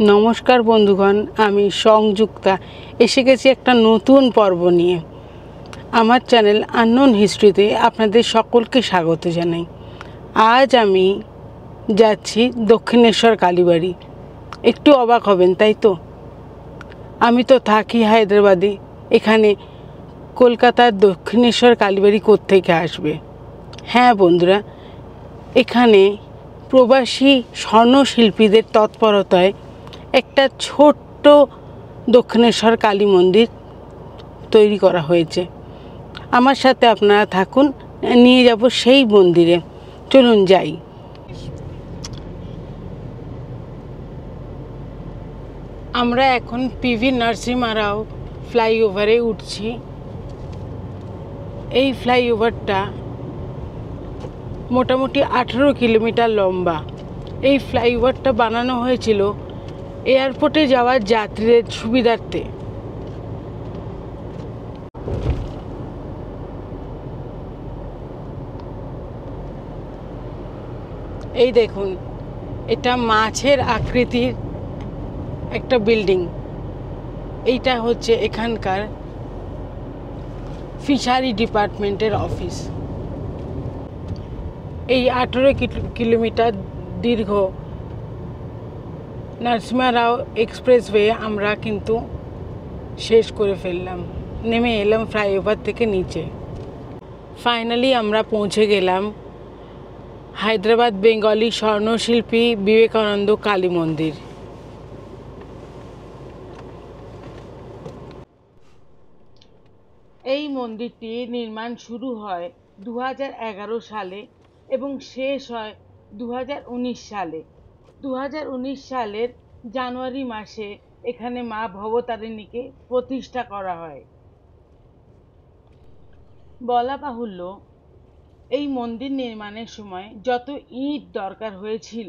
নমস্কার বন্ধুগণ, আমি সংযুক্তা এসে গেছি একটা নতুন পর্ব নিয়ে। আমার চ্যানেল আননোন হিস্ট্রিতে আপনাদের সকলকে স্বাগত জানাই। আজ আমি যাচ্ছি দক্ষিণেশ্বর কালীবাড়ি। একটু অবাক হবেন, তাই তো? আমি তো থাকি হায়দ্রাবাদে, এখানে কলকাতার দক্ষিণেশ্বর কালীবাড়ি কোত্থেকে আসবে? হ্যাঁ বন্ধুরা, এখানে প্রবাসী স্বর্ণশিল্পীদের তৎপরতায় একটা ছোট্ট দক্ষিণেশ্বর কালী মন্দির তৈরি করা হয়েছে। আমার সাথে আপনারা থাকুন, নিয়ে যাব সেই মন্দিরে। চলুন যাই। আমরা এখন পিভি নরসিমহা রাও ফ্লাইওভারে উঠছি। এই ফ্লাইওভারটা মোটামুটি 18 কিলোমিটার লম্বা। এই ফ্লাইওভারটা বানানো হয়েছিল এয়ারপোর্টে যাওয়ার যাত্রীদের সুবিধার্থে। এই দেখুন, এটা মাছের আকৃতির একটা বিল্ডিং। এইটা হচ্ছে এখানকার ফিশারি ডিপার্টমেন্টের অফিস। এই 18 কিলোমিটার দীর্ঘ নরসিমহা রাও এক্সপ্রেসওয়ে আমরা কিন্তু শেষ করে ফেললাম। নেমে এলাম ফ্লাইওভার থেকে নিচে। ফাইনালি আমরা পৌঁছে গেলাম হায়দ্রাবাদ বেঙ্গলি স্বর্ণশিল্পী বিবেকানন্দ কালী মন্দির। এই মন্দিরটির নির্মাণ শুরু হয় 2011 সালে এবং শেষ হয় 2019 সালে। 2019 সালের জানুয়ারি মাসে এখানে মা ভবতারিণীকে প্রতিষ্ঠা করা হয়। বলা বাহুল্য, এই মন্দির নির্মাণের সময় যত ইট দরকার হয়েছিল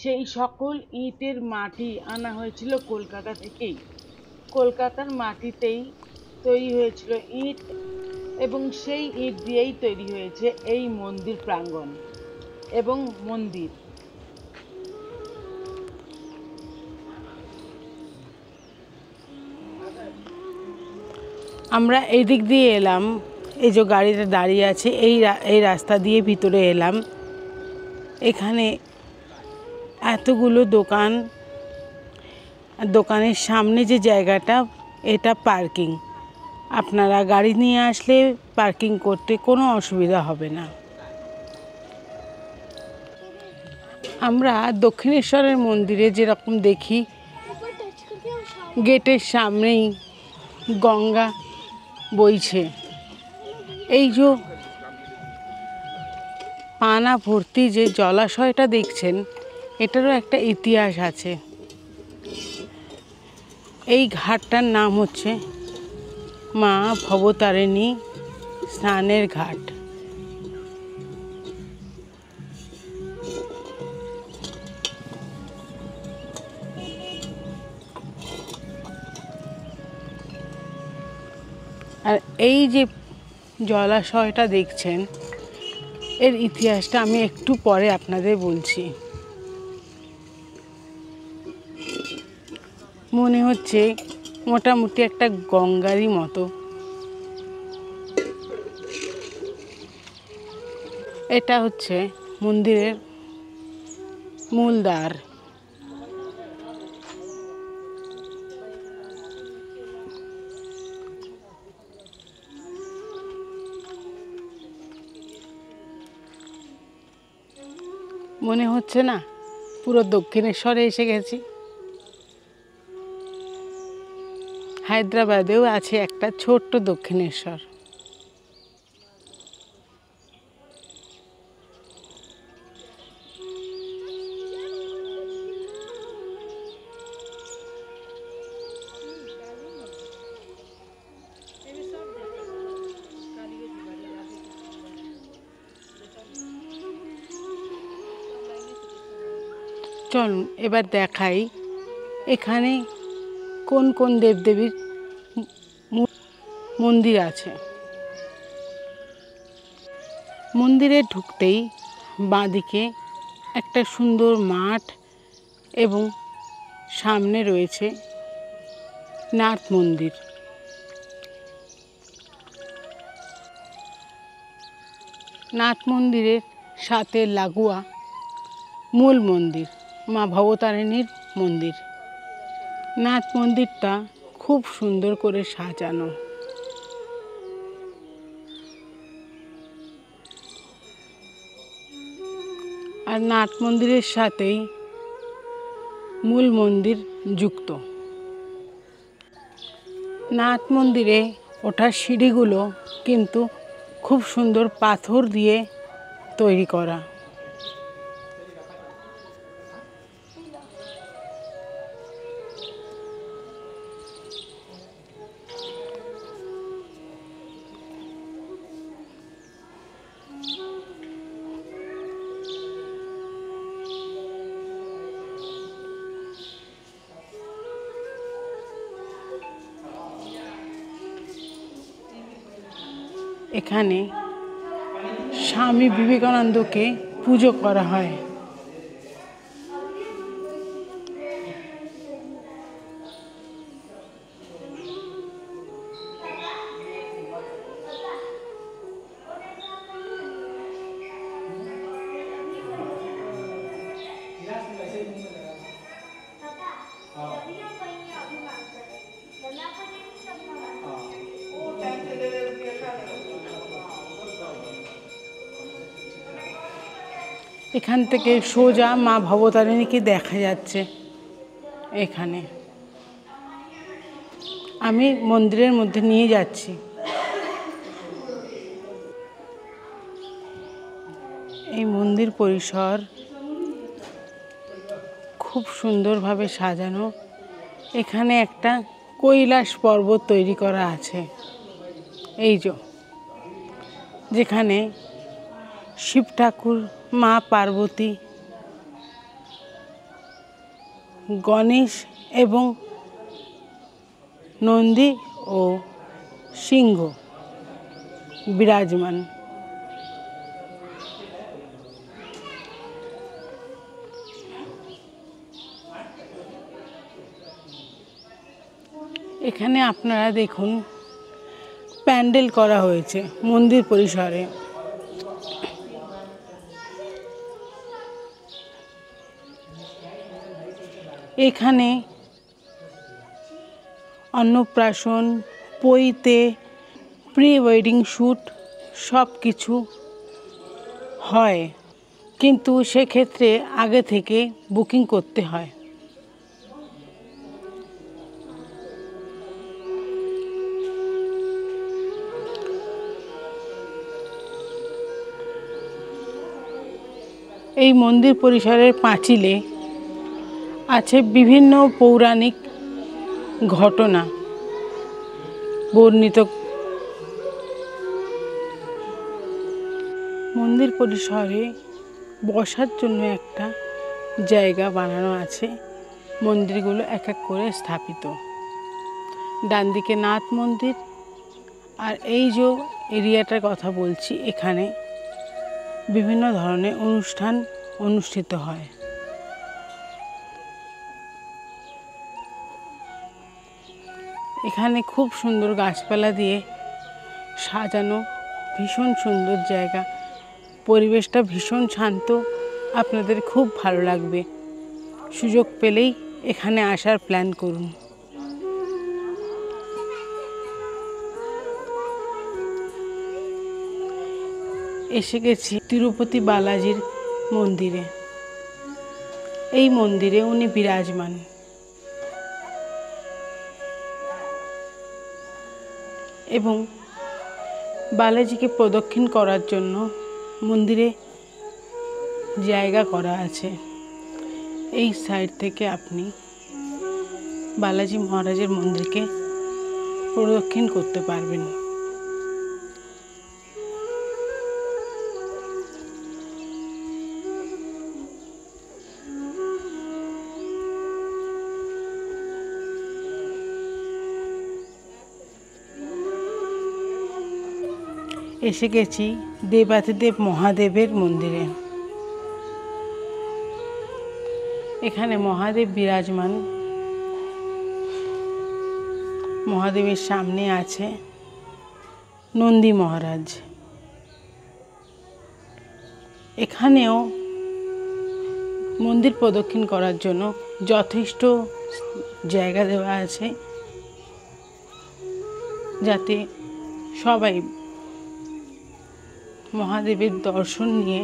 সেই সকল ইটের মাটি আনা হয়েছিল কলকাতা থেকেই। কলকাতার মাটিতেই তৈরি হয়েছিল ইট, এবং সেই ইট দিয়েই তৈরি হয়েছে এই মন্দির প্রাঙ্গণ এবং মন্দির। আমরা এই দিক দিয়ে এলাম, এই যে গাড়িটা দাঁড়িয়ে আছে এই রাস্তা দিয়ে ভিতরে এলাম। এখানে এতগুলো দোকান, দোকানের সামনে যে জায়গাটা, এটা পার্কিং। আপনারা গাড়ি নিয়ে আসলে পার্কিং করতে কোনো অসুবিধা হবে না। আমরা দক্ষিণেশ্বরের মন্দিরে যেরকম দেখি, গেটের সামনেই গঙ্গা বইছে। এই যে পানা ভর্তি যে জলাশয়টা দেখছেন, এটারও একটা ইতিহাস আছে। এই ঘাটটার নাম হচ্ছে মা ভবতারিণী স্নানের ঘাট। আর এই যে জলাশয়টা দেখছেন, এর ইতিহাসটা আমি একটু পরে আপনাদের বলছি। মনে হচ্ছে মোটামুটি একটা গঙ্গারই মতো। এটা হচ্ছে মন্দিরের মূল দ্বার। মনে হচ্ছে না পুরো দক্ষিণেশ্বরে এসে গেছি। হায়দ্রাবাদেও আছে একটা ছোট্ট দক্ষিণেশ্বর। চলুন এবার দেখাই এখানে কোন কোন দেবদেবীর মন্দির আছে। মন্দিরে ঢুকতেই বাঁদিকে একটা সুন্দর মাঠ এবং সামনে রয়েছে নাথ মন্দির। নাথ মন্দিরের সাথে লাগোয়া মূল মন্দির মা ভবতারিণীর মন্দির। নাথ মন্দিরটা খুব সুন্দর করে সাজানো। আর নাথ মন্দিরের সাথেই মূল মন্দির যুক্ত। নাথ মন্দিরে ওঠার সিঁড়িগুলো কিন্তু খুব সুন্দর পাথর দিয়ে তৈরি করা। এখানে স্বামী বিবেকানন্দকে পুজো করা হয়। এখান থেকে সোজা মা ভবতারিণীকে দেখা যাচ্ছে। এখানে আমি মন্দিরের মধ্যে নিয়ে যাচ্ছি। এই মন্দির পরিসর খুব সুন্দরভাবে সাজানো। এখানে একটা কৈলাস পর্বত তৈরি করা আছে, এই যেখানে শিব ঠাকুর, মা পার্বতী, গণেশ এবং নন্দী ও সিংহ বিরাজমান। এখানে আপনারা দেখুন প্যান্ডেল করা হয়েছে মন্দির পরিসরে। এখানে অন্নপ্রাশন, পৈতে, প্রি ওয়েডিং শ্যুট সব কিছু হয়, কিন্তু সেক্ষেত্রে আগে থেকে বুকিং করতে হয়। এই মন্দির পরিসরের পাঁচিলে আছে বিভিন্ন পৌরাণিক ঘটনা বর্ণিত। মন্দির পরিসরে বসার জন্য একটা জায়গা বানানো আছে। মন্দিরগুলো এক এক করে স্থাপিত। ডান দিকে নাথ মন্দির, আর এই যে এরিয়াটার কথা বলছি, এখানে বিভিন্ন ধরনের অনুষ্ঠান অনুষ্ঠিত হয়। এখানে খুব সুন্দর গাছপালা দিয়ে সাজানো, ভীষণ সুন্দর জায়গা। পরিবেশটা ভীষণ শান্ত, আপনাদের খুব ভালো লাগবে। সুযোগ পেলেই এখানে আসার প্ল্যান করুন। এসে গেছি তিরুপতি বালাজির মন্দিরে। এই মন্দিরে উনি বিরাজমান। এবং বালাজিকে প্রদক্ষিণ করার জন্য মন্দিরে জায়গা করা আছে। এই সাইড থেকে আপনি বালাজি মহারাজের মন্দিরকে প্রদক্ষিণ করতে পারবেন। এসে গেছি দেবাদিদেব মহাদেবের মন্দিরে। এখানে মহাদেব বিরাজমান। মহাদেবের সামনে আছে নন্দী মহারাজ। এখানেও মন্দির প্রদক্ষিণ করার জন্য যথেষ্ট জায়গা দেওয়া আছে, যাতে সবাই মহাদেবের দর্শন নিয়ে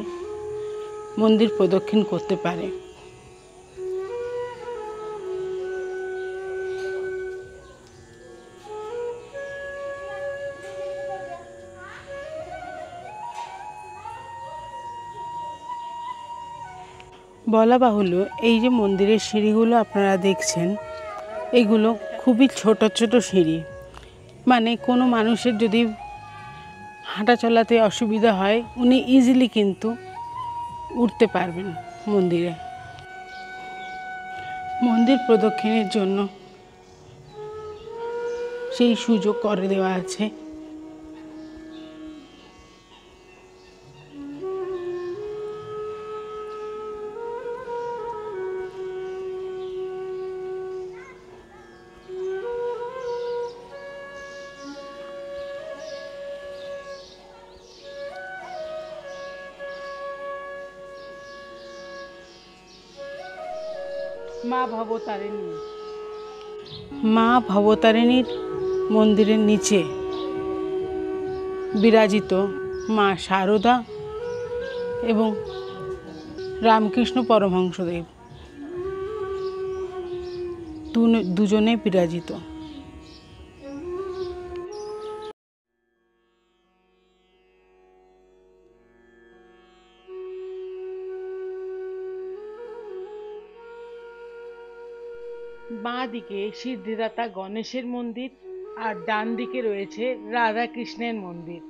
মন্দির প্রদক্ষিণ করতে পারে। বলা বাহুল্য, এই যে মন্দিরের সিঁড়িগুলো আপনারা দেখছেন, এগুলো খুবই ছোট ছোট সিঁড়ি। মানে কোনো মানুষের যদি হাঁটা চলাতে অসুবিধা হয়, উনি ইজিলি কিন্তু উঠতে পারবেন মন্দিরে। মন্দির প্রদক্ষিণের জন্য সেই সুযোগ করে দেওয়া আছে। মা ভবতারিণী, মা ভবতারিণীর মন্দিরের নিচে বিরাজিত মা শারদা এবং রামকৃষ্ণ পরমহংসদেব দুজনে বিরাজিত। বাঁ দিকে সিদ্ধিদাতা গণেশের মন্দির আর ডান দিকে রয়েছে রাধা কৃষ্ণের মন্দির।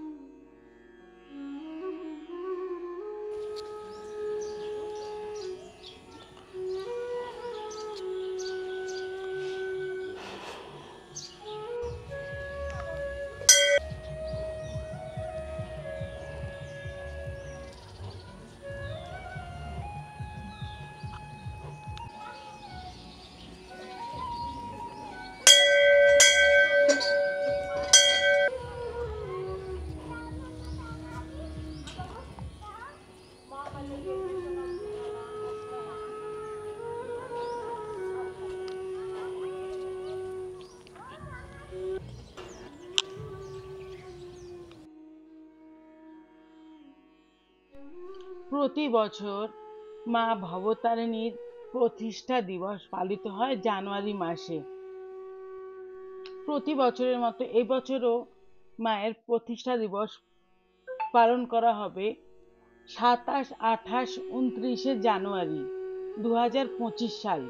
প্রতি বছর মা ভবতারিণীর প্রতিষ্ঠা দিবস পালিত হয় জানুয়ারি মাসে। প্রতি বছরের মতো এবছরও মায়ের প্রতিষ্ঠা দিবস পালন করা হবে 27, 28, 29 জানুয়ারি 2025 সাল।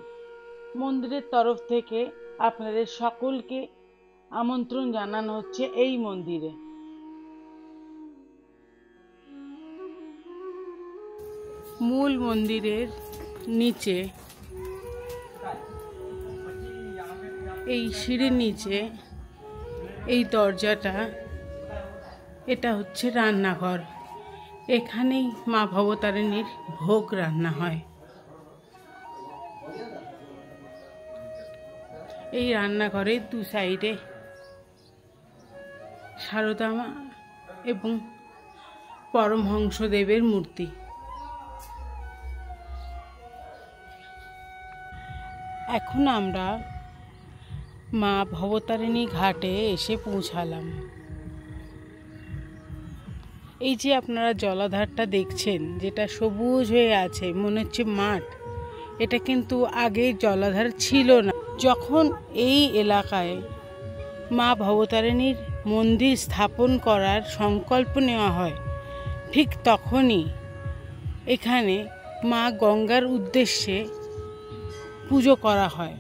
মন্দিরের তরফ থেকে আপনাদের সকলকে আমন্ত্রণ জানানো হচ্ছে এই মন্দিরে। মূল মন্দিরের নিচে এই সিঁড়ির নিচে এই দরজাটা, এটা হচ্ছে রান্নাঘর। এখানেই মা ভবতারিণীর ভোগ রান্না হয়। এই রান্নাঘরের দু সাইডে শারদা মা এবং পরমহংসদেবের মূর্তি। এখন আমরা মা ভবতারিণী ঘাটে এসে পৌঁছালাম। এই যে আপনারা জলাধারটা দেখছেন, যেটা সবুজ হয়ে আছে, মনে হচ্ছে মাঠ, এটা কিন্তু আগে জলাধার ছিল না। যখন এই এলাকায় মা ভবতারিণীর মন্দির স্থাপন করার সংকল্প নেওয়া হয়, ঠিক তখনই এখানে মা গঙ্গার উদ্দেশ্যে পুজো করা হয়।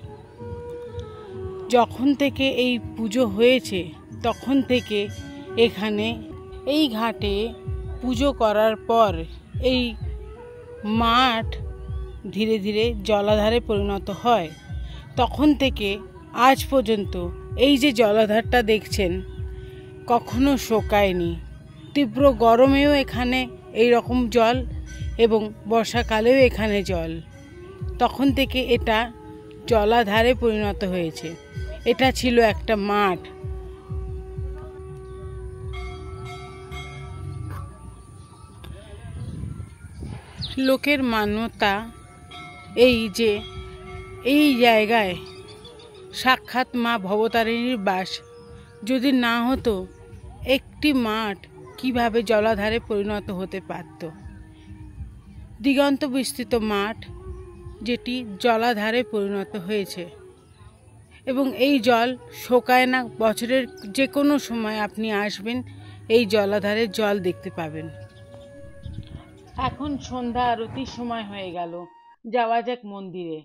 যখন থেকে এই পুজো হয়েছে, তখন থেকে এখানে এই ঘাটে পুজো করার পর এই মাঠ ধীরে ধীরে জলাধারে পরিণত হয়। তখন থেকে আজ পর্যন্ত এই যে জলাধারটা দেখছেন, কখনো শুকায়নি। তীব্র গরমেও এখানে এই রকম জল এবং বর্ষাকালেও এখানে জল। তখন থেকে এটা জলাধারে পরিণত হয়েছে। এটা ছিল একটা মাঠ। লোকের মান্যতা এই যে এই জায়গায় সাক্ষাৎ মা ভবতারিণীর বাস। যদি না হতো, একটি মাঠ কিভাবে জলাধারে পরিণত হতে পারত। দিগন্ত বিস্তৃত মাঠ যেটি জলাধারে পরিণত হয়েছে, এবং এই জল শোকায় না। বছরের যে কোনো সময় আপনি আসবেন, এই জলাধারে জল দেখতে পাবেন। এখন সন্ধ্যা আরতির সময় হয়ে গেল, যাওয়া যাক মন্দিরে।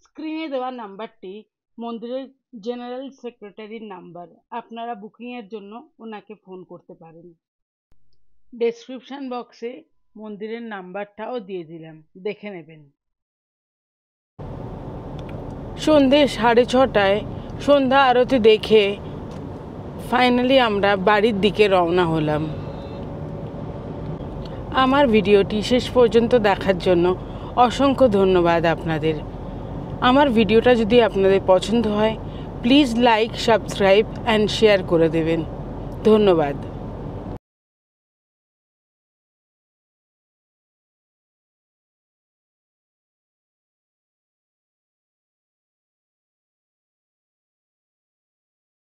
স্ক্রিনে দেওয়া নাম্বারটি মন্দিরের জেনারেল সেক্রেটারির নাম্বার। আপনারা বুকিংয়ের জন্য ওনাকে ফোন করতে পারেন। ডেসক্রিপশন বক্সে মন্দিরের নাম্বারটাও দিয়ে দিলাম, দেখে নেবেন। সন্ধে 6:30টায় সন্ধ্যা আরতি দেখে ফাইনালি আমরা বাড়ির দিকে রওনা হলাম। আমার ভিডিওটি শেষ পর্যন্ত দেখার জন্য অসংখ্য ধন্যবাদ আপনাদের। আমার ভিডিওটা যদি আপনাদের পছন্দ হয়, please like, subscribe and share করে দেবেন। ধন্যবাদ।